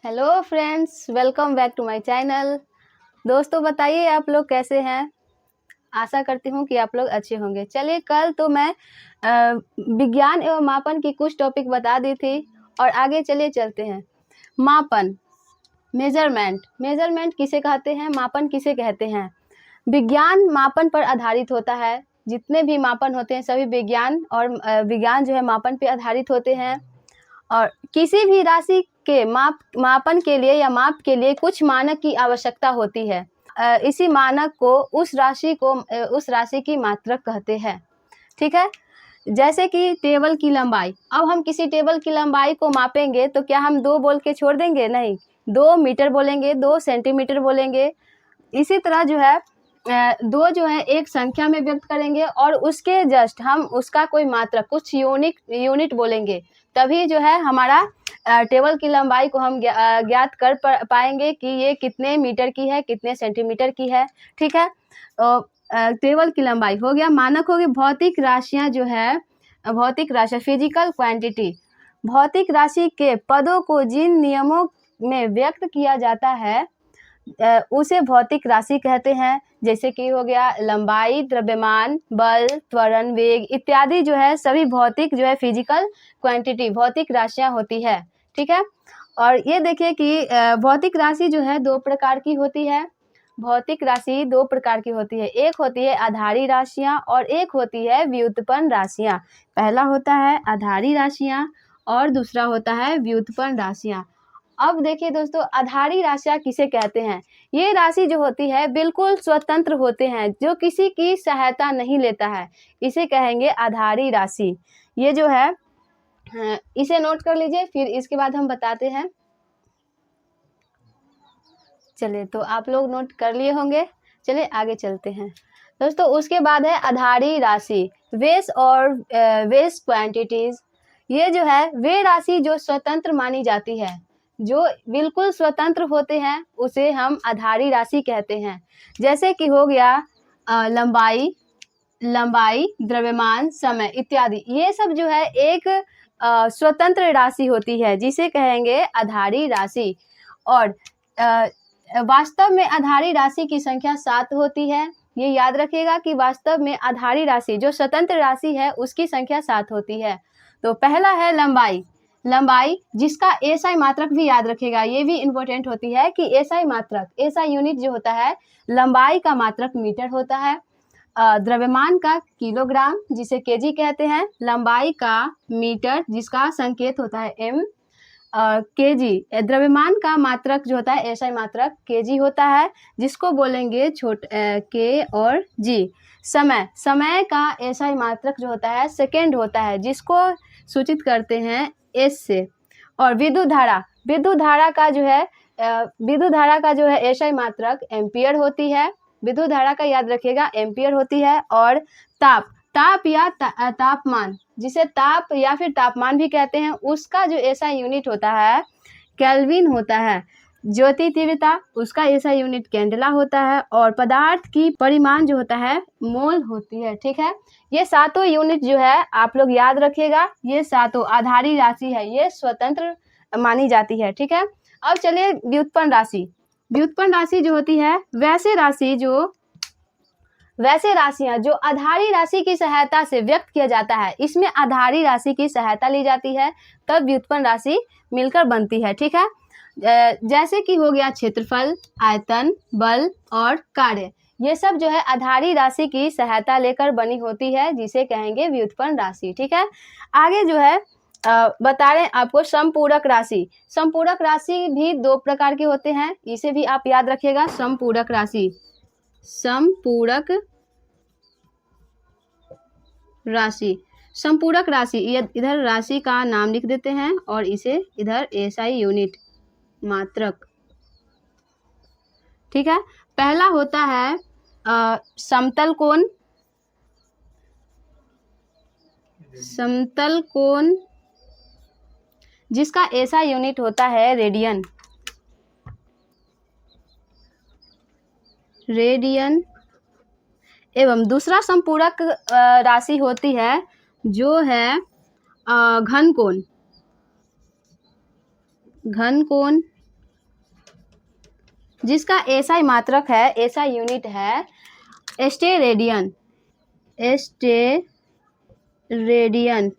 Hello friends, welcome back to my channel. दोस्तों बताइए आप लोग कैसे हैं। आशा करती हूँ कि आप लोग अच्छे होंगे। चलिए, कल तो मैं विज्ञान एवं मापन की कुछ टॉपिक बता दी थी और आगे चलिए चलते हैं। मापन, मेजरमेंट किसे कहते हैं, मापन किसे कहते हैं। विज्ञान मापन पर आधारित होता है। जितने भी मापन होते हैं सभी विज्ञान जो है मापन पर आधारित होते हैं। और किसी भी राशि के मापन के लिए या माप के लिए कुछ मानक की आवश्यकता होती है। इसी मानक को उस राशि की मात्रक कहते हैं। ठीक है, जैसे कि टेबल की लंबाई। अब हम किसी टेबल की लंबाई को मापेंगे तो क्या हम 2 बोल के छोड़ देंगे? नहीं, 2 मीटर बोलेंगे, 2 सेंटीमीटर बोलेंगे। इसी तरह जो है 2 जो है एक संख्या में व्यक्त करेंगे और उसके जस्ट हम उसका कोई मात्रक कुछ यूनिट बोलेंगे, तभी जो है हमारा टेबल की लंबाई को हम ज्ञात कर पाएंगे कि ये कितने मीटर की है, कितने सेंटीमीटर की है। ठीक है, टेबल की लंबाई हो गया। मानक हो गया भौतिक राशियाँ जो है, भौतिक राशि फिजिकल क्वांटिटी। भौतिक राशि के पदों को जिन नियमों में व्यक्त किया जाता है उसे भौतिक राशि कहते हैं। जैसे कि हो गया लंबाई, द्रव्यमान, बल, त्वरण, वेग इत्यादि जो है सभी भौतिक जो है फिजिकल क्वांटिटी भौतिक राशियां होती है। ठीक है, और ये देखिए कि भौतिक राशि जो है 2 प्रकार की होती है। भौतिक राशि 2 प्रकार की होती है, एक होती है आधारी राशियां और एक होती है व्युत्पन्न राशियां। पहला होता है आधारी राशियां और दूसरा होता है व्युत्पन्न राशियां। अब देखिए दोस्तों, आधारी राशियां किसे कहते हैं। ये राशि जो होती है बिल्कुल स्वतंत्र होते हैं, जो किसी की सहायता नहीं लेता है, इसे कहेंगे आधारी राशि। ये जो है इसे नोट कर लीजिए, फिर इसके बाद हम बताते हैं। चलिए, तो आप लोग नोट कर लिए होंगे। चलिए आगे चलते हैं दोस्तों। उसके बाद है आधारी राशि, वेस और वेस क्वांटिटीज। ये जो है वे राशि जो स्वतंत्र मानी जाती है, जो बिल्कुल स्वतंत्र होते हैं, उसे हम आधारी राशि कहते हैं। जैसे कि हो गया लंबाई, द्रव्यमान, समय इत्यादि। ये सब जो है एक स्वतंत्र राशि होती है, जिसे कहेंगे आधारी राशि। और वास्तव में आधारी राशि की संख्या 7 होती है। ये याद रखिएगा कि वास्तव में आधारी राशि जो स्वतंत्र राशि है उसकी संख्या 7 होती है। तो पहला है लंबाई, जिसका एसआई मात्रक भी याद रखेगा। ये भी इम्पोर्टेंट होती है कि एसआई मात्रक, एसआई यूनिट जो होता है लंबाई का मात्रक मीटर होता है। द्रव्यमान का किलोग्राम, जिसे केजी कहते हैं। लंबाई का मीटर, जिसका संकेत होता है एम। केजी, द्रव्यमान का मात्रक जो होता है एसआई मात्रक केजी होता है, जिसको बोलेंगे के और जी। समय का एसआई मात्रक जो होता है सेकेंड होता है, जिसको सूचित करते हैं एस से। और विद्युत धारा का जो है एसआई मात्रक एम्पियर होती है। विद्युत धारा का याद रखिएगा एम्पियर होती है। और ताप या तापमान, जिसे ताप या फिर तापमान भी कहते हैं, उसका जो एसआई यूनिट होता है केल्विन होता है। ज्योति तीव्रता, उसका एसआई यूनिट कैंडेला होता है। और पदार्थ की परिमाण जो होता है मोल होती है। ठीक है, ये 7 यूनिट जो है आप लोग याद रखिएगा। ये 7 आधारी राशि है, ये स्वतंत्र मानी जाती है। ठीक है, अब चलिए व्युत्पन्न राशि जो होती है वैसे राशियां जो आधारी राशि की सहायता से व्यक्त किया जाता है, इसमें आधारी राशि की सहायता ली जाती है, तब व्युत्पन्न राशि मिलकर बनती है। ठीक है, जैसे कि हो गया क्षेत्रफल, आयतन, बल और कार्य। ये सब जो है आधारी राशि की सहायता लेकर बनी होती है, जिसे कहेंगे व्युत्पन्न राशि। ठीक है, आगे जो है बता रहे हैं आपको समपूरक राशि भी 2 प्रकार के होते हैं, इसे भी आप याद रखिएगा। समपूरक राशि, इधर राशि का नाम लिख देते हैं और इसे इधर एसआई यूनिट मात्रक। ठीक है, पहला होता है समतल कोण, जिसका एसआई यूनिट होता है रेडियन। एवं दूसरा संपूरक राशि होती है जो है घन कोण। जिसका एसआई मात्रक है, एसआई यूनिट है स्टेरेडियन। स्टेरेडियन।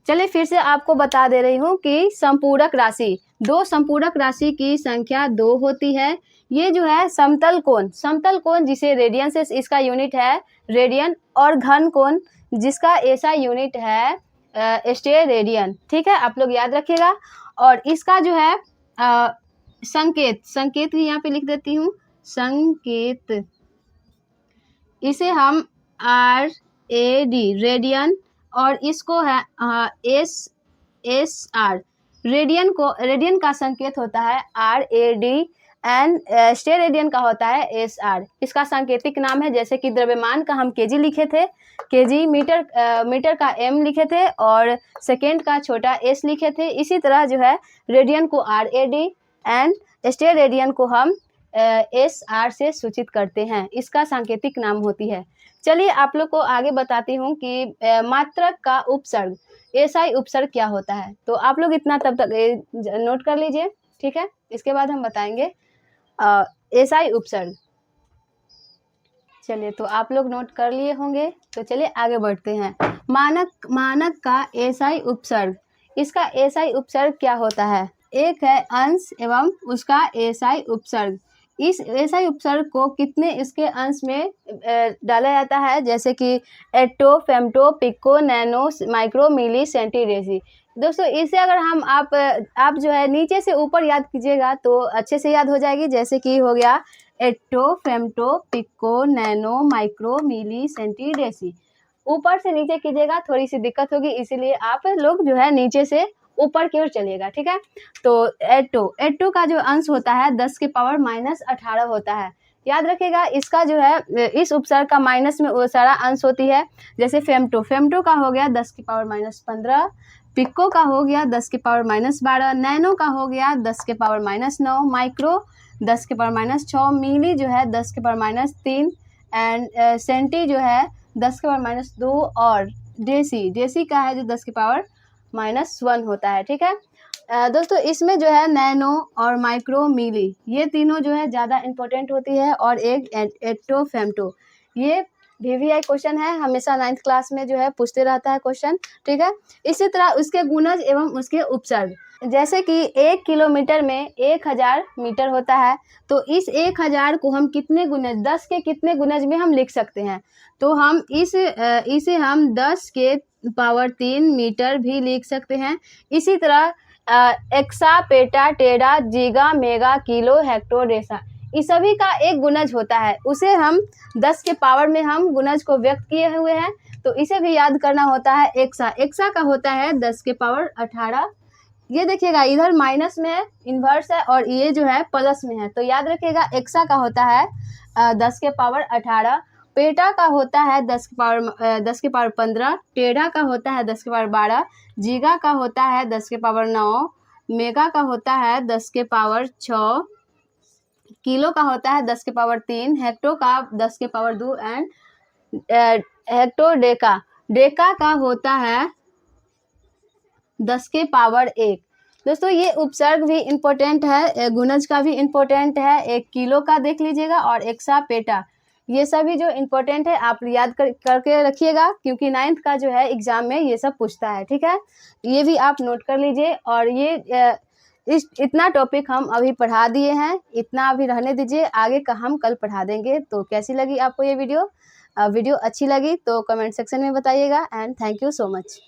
चलिए फिर से आपको बता दे रही हूँ कि संपूरक राशि, दो संपूरक राशि की संख्या 2 होती है। ये जो है समतल कोण जिसे रेडियन से इसका यूनिट है रेडियन, और घन कोण जिसका ऐसा यूनिट है स्टेरेडियन। ठीक है, आप लोग याद रखिएगा। और इसका जो है संकेत भी यहाँ पे लिख देती हूँ, संकेत, इसे हम RAD रेडियन, और इसको है SR रेडियन का संकेत होता है RAD, एंड स्टेरेडियन का होता है SR। इसका सांकेतिक नाम है, जैसे कि द्रव्यमान का हम केजी लिखे थे, केजी, मीटर का M लिखे थे, और सेकेंड का छोटा s लिखे थे। इसी तरह जो है रेडियन को RAD एंड स्टेरेडियन को हम SR से सूचित करते हैं, इसका सांकेतिक नाम होती है। चलिए आप लोग को आगे बताती हूँ कि मात्रक का उपसर्ग, एसआई उपसर्ग क्या होता है। तो आप लोग इतना तब तक नोट कर लीजिए, ठीक है। इसके बाद हम बताएंगे एसआई उपसर्ग। चलिए, तो आप लोग नोट कर लिए होंगे, तो चलिए आगे बढ़ते हैं। मानक का एसआई उपसर्ग, इसका एसआई उपसर्ग क्या होता है? एक है अंश एवं उसका एसआई उपसर्ग। इस एसआई उपसर्ग को कितने इसके अंश में डाला जाता है, जैसे कि एटो, फेम्टो, पिको, नैनो, माइक्रो, मिली, सेंटीडेसी। दोस्तों इसे अगर हम आप जो है नीचे से ऊपर याद कीजिएगा तो अच्छे से याद हो जाएगी। जैसे कि हो गया एटो, फेम्टो, पिको, नैनो, माइक्रो, मिली, सेंटीडेसी। ऊपर से नीचे कीजिएगा थोड़ी सी दिक्कत होगी, इसीलिए आप लोग जो है नीचे से ऊपर की ओर चलिएगा, ठीक है। तो एटो का जो अंश होता है 10 की पावर -18 होता है, याद रखिएगा। इसका जो है इस उपसर्ग का माइनस में वो सारा अंश होती है। जैसे फेम्टो का हो गया 10 की पावर -15, पिको का हो गया 10 की पावर -12, नैनो का हो गया 10 के पावर -9, माइक्रो 10 के पावर -6, मिली जो है 10 के पावर -3, एंड सेंटी जो है 10 के पावर -2, और डेसी का है जो 10 की पावर -1 होता है, ठीक है। दोस्तों इसमें जो है नैनो और माइक्रो, मिली, ये तीनों जो है ज़्यादा इंपॉर्टेंट होती है, और एक एटो, फेम्टो। ये VVI क्वेश्चन है, हमेशा 9th क्लास में जो है पूछते रहता है क्वेश्चन, ठीक है। इसी तरह उसके गुणज एवं उसके उपसर्ग, जैसे कि 1 किलोमीटर में 1000 मीटर होता है, तो इस 1000 को हम कितने गुणज, 10 के कितने गुणज में हम लिख सकते हैं? तो हम इसे हम 10 के पावर 3 मीटर भी लिख सकते हैं। इसी तरह एक्सा, पेटा, टेरा, जीगा, मेगा, किलो, हेक्टो, डेसा, इस सभी का एक गुणज होता है, उसे हम 10 के पावर में हम गुणज को व्यक्त किए हुए हैं, तो इसे भी याद करना होता है। एक्सा का होता है 10 के पावर 18। ये देखिएगा इधर माइनस में है, इन्वर्स है, और ये जो है प्लस में है, तो याद रखिएगा एक्सा का होता है 10 के पावर 18, पेटा का होता है 10 के पावर 15, टेढ़ा का होता है 10 के पावर 12, जीगा का होता है 10 के पावर 9, मेगा का होता है 10 के पावर 6, किलो का होता है 10 के पावर 3, हेक्टो का 10 के पावर 2, एंड हेक्टो डेका का होता है 10 के पावर 1। दोस्तों ये उपसर्ग भी इम्पोर्टेंट है, गुणज का भी इम्पोर्टेंट है। एक किलो का देख लीजिएगा, और एक्सा, पेटा, ये सभी जो इम्पोर्टेंट है आप याद करके रखिएगा, क्योंकि 9th का जो है एग्जाम में ये सब पूछता है, ठीक है। ये भी आप नोट कर लीजिए। और ये इतना टॉपिक हम अभी पढ़ा दिए हैं, इतना अभी रहने दीजिए, आगे का हम कल पढ़ा देंगे। तो कैसी लगी आपको ये वीडियो? वीडियो अच्छी लगी तो कमेंट सेक्शन में बताइएगा, and thank you so much.